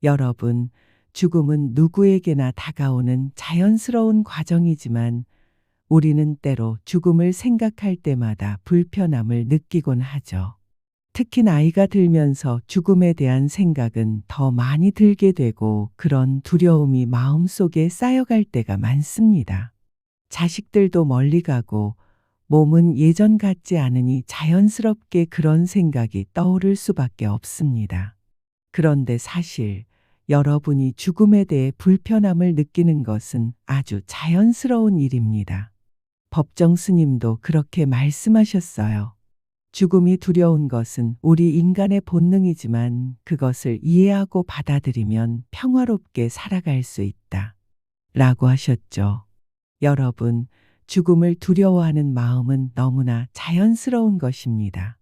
여러분, 죽음은 누구에게나 다가오는 자연스러운 과정이지만 우리는 때로 죽음을 생각할 때마다 불편함을 느끼곤 하죠. 특히 나이가 들면서 죽음에 대한 생각은 더 많이 들게 되고 그런 두려움이 마음속에 쌓여갈 때가 많습니다. 자식들도 멀리 가고 몸은 예전 같지 않으니 자연스럽게 그런 생각이 떠오를 수밖에 없습니다. 그런데 사실 여러분이 죽음에 대해 불편함을 느끼는 것은 아주 자연스러운 일입니다. 법정 스님도 그렇게 말씀하셨어요. 죽음이 두려운 것은 우리 인간의 본능이지만 그것을 이해하고 받아들이면 평화롭게 살아갈 수 있다. 라고 하셨죠. 여러분, 죽음을 두려워하는 마음은 너무나 자연스러운 것입니다.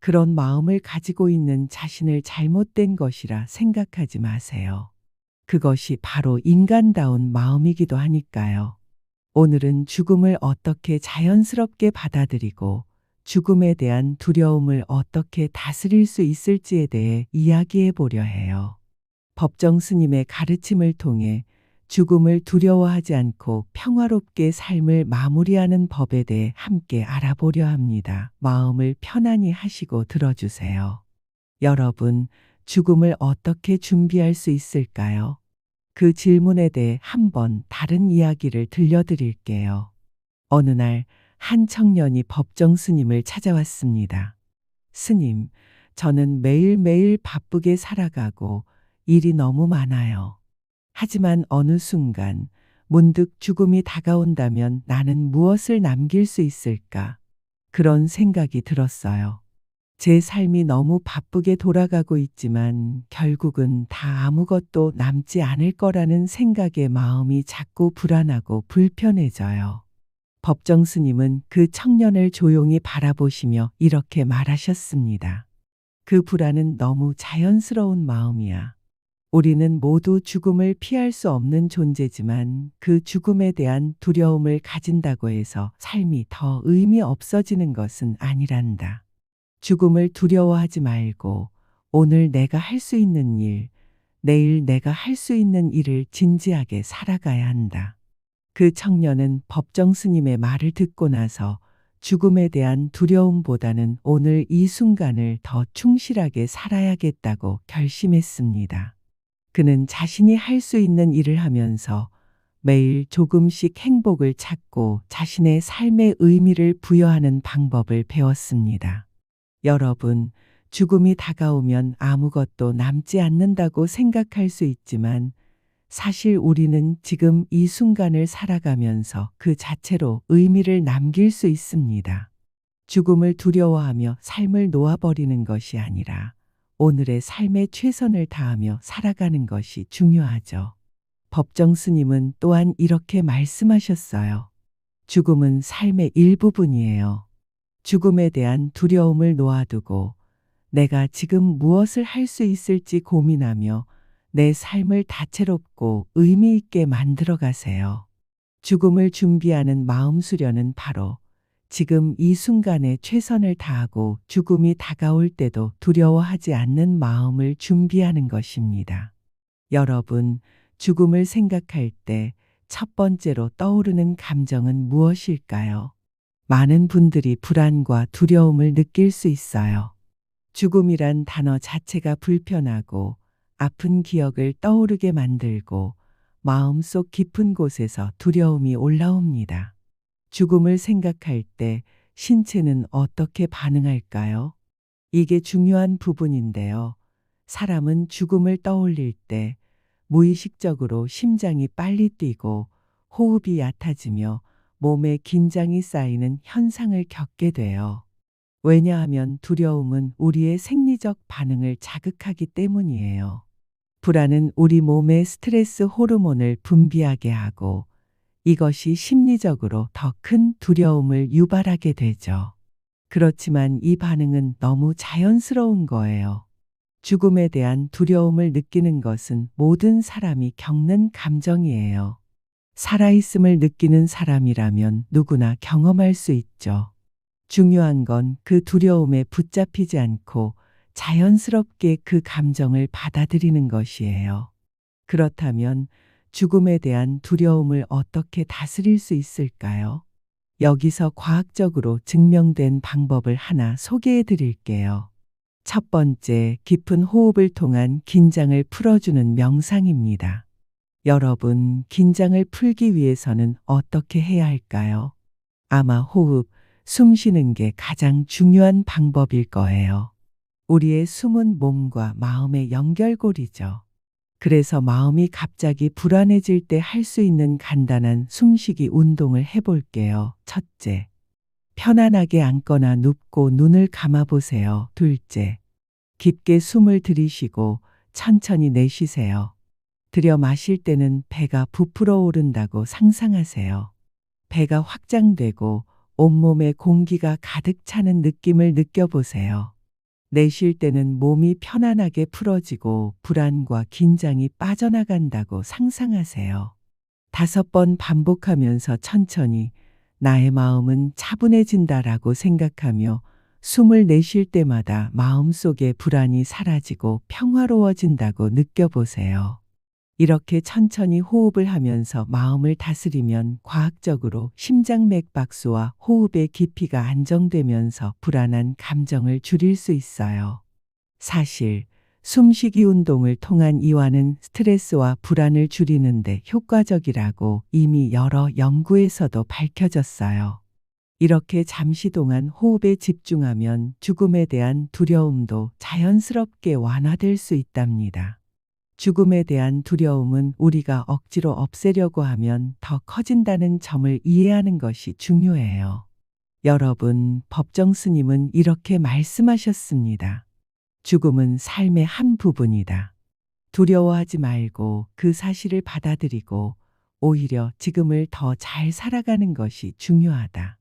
그런 마음을 가지고 있는 자신을 잘못된 것이라 생각하지 마세요. 그것이 바로 인간다운 마음이기도 하니까요. 오늘은 죽음을 어떻게 자연스럽게 받아들이고 죽음에 대한 두려움을 어떻게 다스릴 수 있을지에 대해 이야기해 보려 해요. 법정 스님의 가르침을 통해 죽음을 두려워하지 않고 평화롭게 삶을 마무리하는 법에 대해 함께 알아보려 합니다. 마음을 편안히 하시고 들어주세요. 여러분, 죽음을 어떻게 준비할 수 있을까요? 그 질문에 대해 한번 다른 이야기를 들려드릴게요. 어느 날 한 청년이 법정 스님을 찾아왔습니다. 스님, 저는 매일매일 바쁘게 살아가고 일이 너무 많아요. 하지만 어느 순간 문득 죽음이 다가온다면 나는 무엇을 남길 수 있을까? 그런 생각이 들었어요. 제 삶이 너무 바쁘게 돌아가고 있지만 결국은 다 아무것도 남지 않을 거라는 생각에 마음이 자꾸 불안하고 불편해져요. 법정 스님은 그 청년을 조용히 바라보시며 이렇게 말하셨습니다. 그 불안은 너무 자연스러운 마음이야. 우리는 모두 죽음을 피할 수 없는 존재지만 그 죽음에 대한 두려움을 가진다고 해서 삶이 더 의미 없어지는 것은 아니란다. 죽음을 두려워하지 말고 오늘 내가 할 수 있는 일, 내일 내가 할 수 있는 일을 진지하게 살아가야 한다. 그 청년은 법정 스님의 말을 듣고 나서 죽음에 대한 두려움보다는 오늘 이 순간을 더 충실하게 살아야겠다고 결심했습니다. 그는 자신이 할 수 있는 일을 하면서 매일 조금씩 행복을 찾고 자신의 삶의 의미를 부여하는 방법을 배웠습니다. 여러분, 죽음이 다가오면 아무것도 남지 않는다고 생각할 수 있지만 사실 우리는 지금 이 순간을 살아가면서 그 자체로 의미를 남길 수 있습니다. 죽음을 두려워하며 삶을 놓아버리는 것이 아니라 오늘의 삶에 최선을 다하며 살아가는 것이 중요하죠. 법정 스님은 또한 이렇게 말씀하셨어요. 죽음은 삶의 일부분이에요. 죽음에 대한 두려움을 놓아두고 내가 지금 무엇을 할 수 있을지 고민하며 내 삶을 다채롭고 의미 있게 만들어 가세요. 죽음을 준비하는 마음 수련은 바로 지금 이 순간에 최선을 다하고 죽음이 다가올 때도 두려워하지 않는 마음을 준비하는 것입니다. 여러분, 죽음을 생각할 때 첫 번째로 떠오르는 감정은 무엇일까요? 많은 분들이 불안과 두려움을 느낄 수 있어요. 죽음이란 단어 자체가 불편하고 아픈 기억을 떠오르게 만들고 마음속 깊은 곳에서 두려움이 올라옵니다. 죽음을 생각할 때 신체는 어떻게 반응할까요? 이게 중요한 부분인데요. 사람은 죽음을 떠올릴 때 무의식적으로 심장이 빨리 뛰고 호흡이 얕아지며 몸에 긴장이 쌓이는 현상을 겪게 돼요. 왜냐하면 두려움은 우리의 생리적 반응을 자극하기 때문이에요. 불안은 우리 몸에 스트레스 호르몬을 분비하게 하고 이것이 심리적으로 더 큰 두려움을 유발하게 되죠. 그렇지만 이 반응은 너무 자연스러운 거예요. 죽음에 대한 두려움을 느끼는 것은 모든 사람이 겪는 감정이에요. 살아있음을 느끼는 사람이라면 누구나 경험할 수 있죠. 중요한 건 그 두려움에 붙잡히지 않고 자연스럽게 그 감정을 받아들이는 것이에요. 그렇다면 죽음에 대한 두려움을 어떻게 다스릴 수 있을까요? 여기서 과학적으로 증명된 방법을 하나 소개해 드릴게요. 첫 번째, 깊은 호흡을 통한 긴장을 풀어주는 명상입니다. 여러분, 긴장을 풀기 위해서는 어떻게 해야 할까요? 아마 호흡, 숨 쉬는 게 가장 중요한 방법일 거예요. 우리의 숨은 몸과 마음의 연결고리죠. 그래서 마음이 갑자기 불안해질 때 할 수 있는 간단한 숨쉬기 운동을 해볼게요. 첫째, 편안하게 앉거나 눕고 눈을 감아보세요. 둘째, 깊게 숨을 들이쉬고 천천히 내쉬세요. 들여 마실 때는 배가 부풀어 오른다고 상상하세요. 배가 확장되고 온몸에 공기가 가득 차는 느낌을 느껴보세요. 내쉴 때는 몸이 편안하게 풀어지고 불안과 긴장이 빠져나간다고 상상하세요. 5번 반복하면서 천천히 나의 마음은 차분해진다라고 생각하며 숨을 내쉴 때마다 마음속의 불안이 사라지고 평화로워진다고 느껴보세요. 이렇게 천천히 호흡을 하면서 마음을 다스리면 과학적으로 심장맥박수와 호흡의 깊이가 안정되면서 불안한 감정을 줄일 수 있어요. 사실 숨쉬기 운동을 통한 이완은 스트레스와 불안을 줄이는데 효과적이라고 이미 여러 연구에서도 밝혀졌어요. 이렇게 잠시 동안 호흡에 집중하면 죽음에 대한 두려움도 자연스럽게 완화될 수 있답니다. 죽음에 대한 두려움은 우리가 억지로 없애려고 하면 더 커진다는 점을 이해하는 것이 중요해요. 여러분, 법정 스님은 이렇게 말씀하셨습니다. 죽음은 삶의 한 부분이다. 두려워하지 말고 그 사실을 받아들이고 오히려 지금을 더 잘 살아가는 것이 중요하다.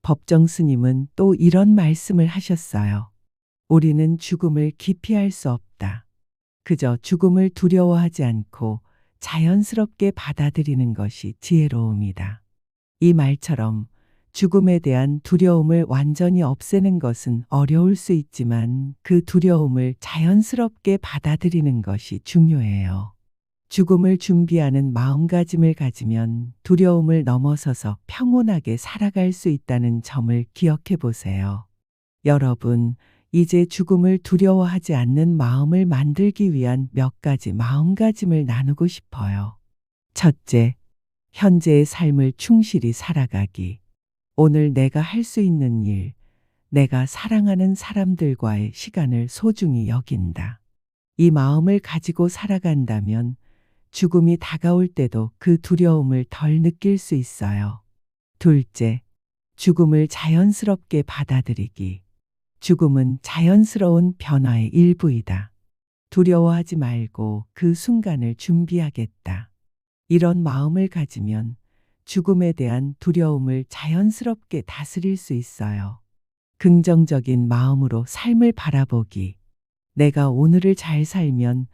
법정 스님은 또 이런 말씀을 하셨어요. 우리는 죽음을 기피할 수 없다. 그저 죽음을 두려워하지 않고 자연스럽게 받아들이는 것이 지혜로움이다. 이 말처럼 죽음에 대한 두려움을 완전히 없애는 것은 어려울 수 있지만 그 두려움을 자연스럽게 받아들이는 것이 중요해요. 죽음을 준비하는 마음가짐을 가지면 두려움을 넘어서서 평온하게 살아갈 수 있다는 점을 기억해 보세요. 여러분, 이제 죽음을 두려워하지 않는 마음을 만들기 위한 몇 가지 마음가짐을 나누고 싶어요. 첫째, 현재의 삶을 충실히 살아가기. 오늘 내가 할 수 있는 일, 내가 사랑하는 사람들과의 시간을 소중히 여긴다. 이 마음을 가지고 살아간다면 죽음이 다가올 때도 그 두려움을 덜 느낄 수 있어요. 둘째, 죽음을 자연스럽게 받아들이기. 죽음은 자연스러운 변화의 일부이다. 두려워하지 말고 그 순간을 준비하겠다. 이런 마음을 가지면 죽음에 대한 두려움을 자연스럽게 다스릴 수 있어요. 긍정적인 마음으로 삶을 바라보기. 내가 오늘을 잘 살면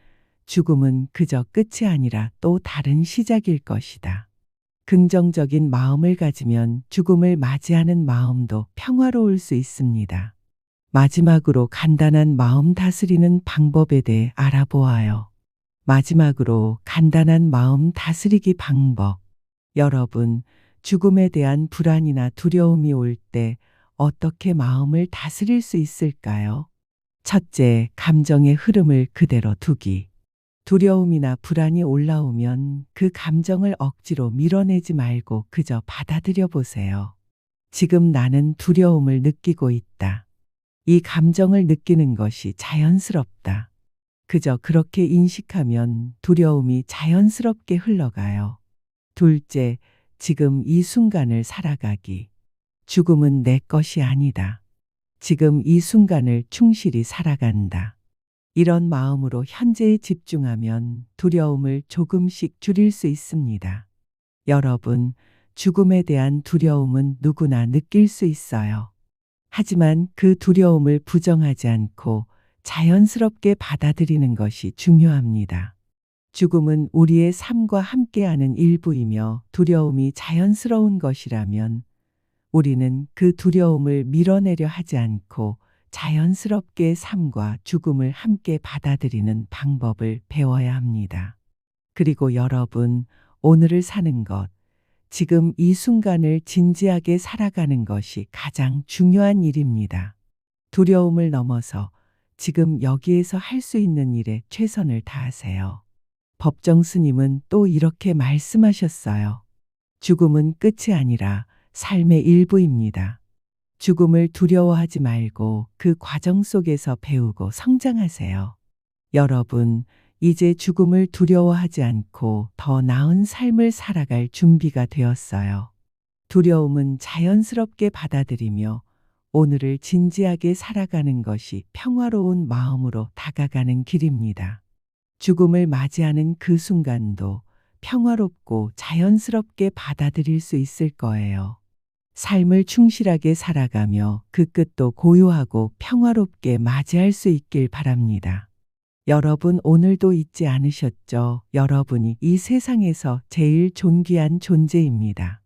죽음은 그저 끝이 아니라 또 다른 시작일 것이다. 긍정적인 마음을 가지면 죽음을 맞이하는 마음도 평화로울 수 있습니다. 마지막으로 간단한 마음 다스리는 방법에 대해 알아보아요. 마지막으로 간단한 마음 다스리기 방법. 여러분, 죽음에 대한 불안이나 두려움이 올 때 어떻게 마음을 다스릴 수 있을까요? 첫째, 감정의 흐름을 그대로 두기. 두려움이나 불안이 올라오면 그 감정을 억지로 밀어내지 말고 그저 받아들여 보세요. 지금 나는 두려움을 느끼고 있다. 이 감정을 느끼는 것이 자연스럽다. 그저 그렇게 인식하면 두려움이 자연스럽게 흘러가요. 둘째, 지금 이 순간을 살아가기. 죽음은 내 것이 아니다. 지금 이 순간을 충실히 살아간다. 이런 마음으로 현재에 집중하면 두려움을 조금씩 줄일 수 있습니다. 여러분, 죽음에 대한 두려움은 누구나 느낄 수 있어요. 하지만 그 두려움을 부정하지 않고 자연스럽게 받아들이는 것이 중요합니다. 죽음은 우리의 삶과 함께하는 일부이며 두려움이 자연스러운 것이라면 우리는 그 두려움을 밀어내려 하지 않고 자연스럽게 삶과 죽음을 함께 받아들이는 방법을 배워야 합니다. 그리고 여러분, 오늘을 사는 것, 지금 이 순간을 진지하게 살아가는 것이 가장 중요한 일입니다. 두려움을 넘어서 지금 여기에서 할 수 있는 일에 최선을 다하세요. 법정 스님은 또 이렇게 말씀하셨어요. 죽음은 끝이 아니라 삶의 일부입니다. 죽음을 두려워하지 말고 그 과정 속에서 배우고 성장하세요. 여러분, 이제 죽음을 두려워하지 않고 더 나은 삶을 살아갈 준비가 되었어요. 두려움은 자연스럽게 받아들이며 오늘을 진지하게 살아가는 것이 평화로운 마음으로 다가가는 길입니다. 죽음을 맞이하는 그 순간도 평화롭고 자연스럽게 받아들일 수 있을 거예요. 삶을 충실하게 살아가며 그 끝도 고요하고 평화롭게 맞이할 수 있길 바랍니다. 여러분 오늘도 잊지 않으셨죠? 여러분이 이 세상에서 제일 존귀한 존재입니다.